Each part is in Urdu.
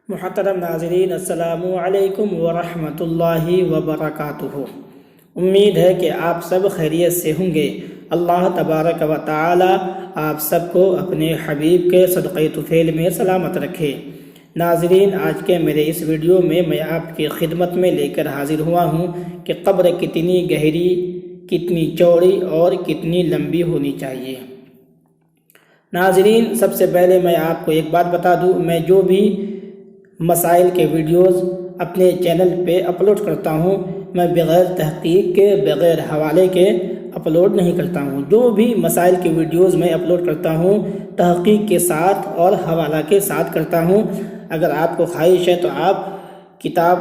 محترم ناظرین، السلام علیکم ورحمۃ اللہ وبرکاتہ۔ امید ہے کہ آپ سب خیریت سے ہوں گے۔ اللہ تبارک و تعالی آپ سب کو اپنے حبیب کے صدقہ طفیل میں سلامت رکھے۔ ناظرین، آج کے میرے اس ویڈیو میں آپ کی خدمت میں لے کر حاضر ہوا ہوں کہ قبر کتنی گہری، کتنی چوڑی اور کتنی لمبی ہونی چاہیے۔ ناظرین، سب سے پہلے میں آپ کو ایک بات بتا دوں، میں جو بھی مسائل کے ویڈیوز اپنے چینل پہ اپلوڈ کرتا ہوں، میں بغیر تحقیق کے، بغیر حوالے کے اپلوڈ نہیں کرتا ہوں۔ جو بھی مسائل کے ویڈیوز میں اپلوڈ کرتا ہوں، تحقیق کے ساتھ اور حوالہ کے ساتھ کرتا ہوں۔ اگر آپ کو خواہش ہے تو آپ کتاب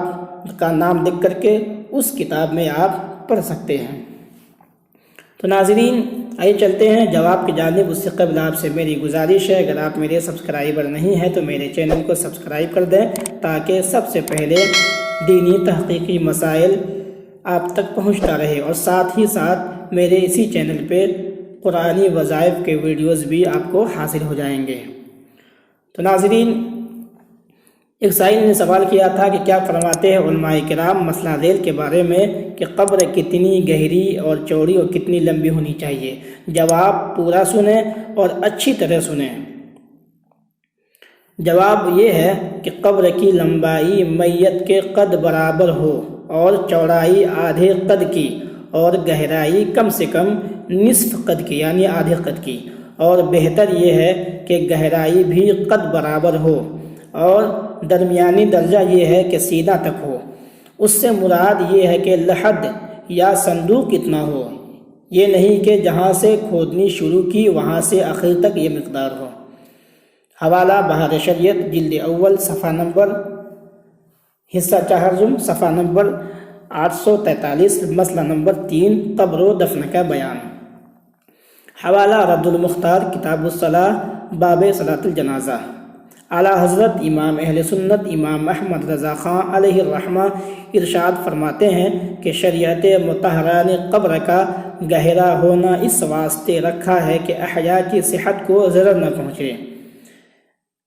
کا نام لکھ کر کے اس کتاب میں آپ پڑھ سکتے ہیں۔ تو ناظرین، آئیے چلتے ہیں جواب کی جانب۔ اس سے قبل آپ سے میری گزارش ہے، اگر آپ میرے سبسکرائبر نہیں ہیں تو میرے چینل کو سبسکرائب کر دیں تاکہ سب سے پہلے دینی تحقیقی مسائل آپ تک پہنچتا رہے، اور ساتھ ہی ساتھ میرے اسی چینل پہ قرآنی وظائف کے ویڈیوز بھی آپ کو حاصل ہو جائیں گے۔ تو ناظرین، ایک سائل نے سوال کیا تھا کہ کیا فرماتے ہیں علماء کرام مسئلہ ذیل کے بارے میں کہ قبر کتنی گہری اور چوڑی اور کتنی لمبی ہونی چاہیے۔ جواب پورا سنیں اور اچھی طرح سنیں۔ جواب یہ ہے کہ قبر کی لمبائی میت کے قد برابر ہو اور چوڑائی آدھے قد کی اور گہرائی کم سے کم نصف قد کی یعنی آدھے قد کی، اور بہتر یہ ہے کہ گہرائی بھی قد برابر ہو، اور درمیانی درجہ یہ ہے کہ سینہ تک ہو۔ اس سے مراد یہ ہے کہ لحد یا صندوق کتنا ہو، یہ نہیں کہ جہاں سے کھودنی شروع کی وہاں سے آخر تک یہ مقدار ہو۔ حوالہ بہار شریعت جلد اول صفحہ نمبر حصہ چہارم صفحہ نمبر 843 مسئلہ نمبر 3 قبر و دفن کا بیان۔ حوالہ رد المختار کتاب الصلاۃ باب صلاۃ الجنازہ۔ اعلیٰ حضرت امام اہل سنت امام احمد رضا خان علیہ الرحمہ ارشاد فرماتے ہیں کہ شریعت مطہرہ نے قبر کا گہرا ہونا اس واسطے رکھا ہے کہ احیاء کی صحت کو ضرر نہ پہنچے۔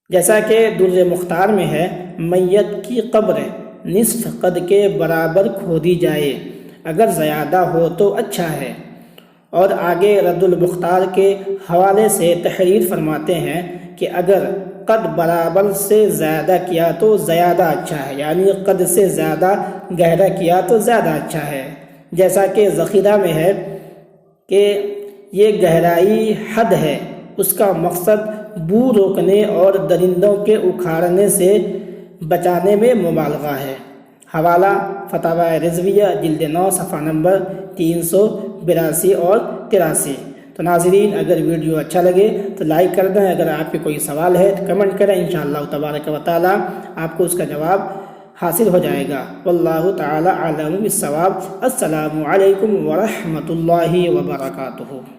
جیسا کہ در مختار میں ہے، میت کی قبر نصف قد کے برابر کھودی جائے، اگر زیادہ ہو تو اچھا ہے۔ اور آگے رد المختار کے حوالے سے تحریر فرماتے ہیں کہ اگر قد برابر سے زیادہ کیا تو زیادہ اچھا ہے، یعنی قد سے زیادہ گہرا کیا تو زیادہ اچھا ہے۔ جیسا کہ ذخیرہ میں ہے کہ یہ گہرائی حد ہے، اس کا مقصد بو روکنے اور درندوں کے اکھاڑنے سے بچانے میں مبالغہ ہے۔ حوالہ فتاوی رضویہ جلد 9 صفحہ نمبر 382 اور 83۔ تو ناظرین، اگر ویڈیو اچھا لگے تو لائک کر دیں، اگر آپ کے کوئی سوال ہے تو کمنٹ کریں، انشاءاللہ تبارک و تعالی آپ کو اس کا جواب حاصل ہو جائے گا۔ واللہ تعالی اعلم بالصواب۔ السلام علیکم ورحمۃ اللہ وبرکاتہ۔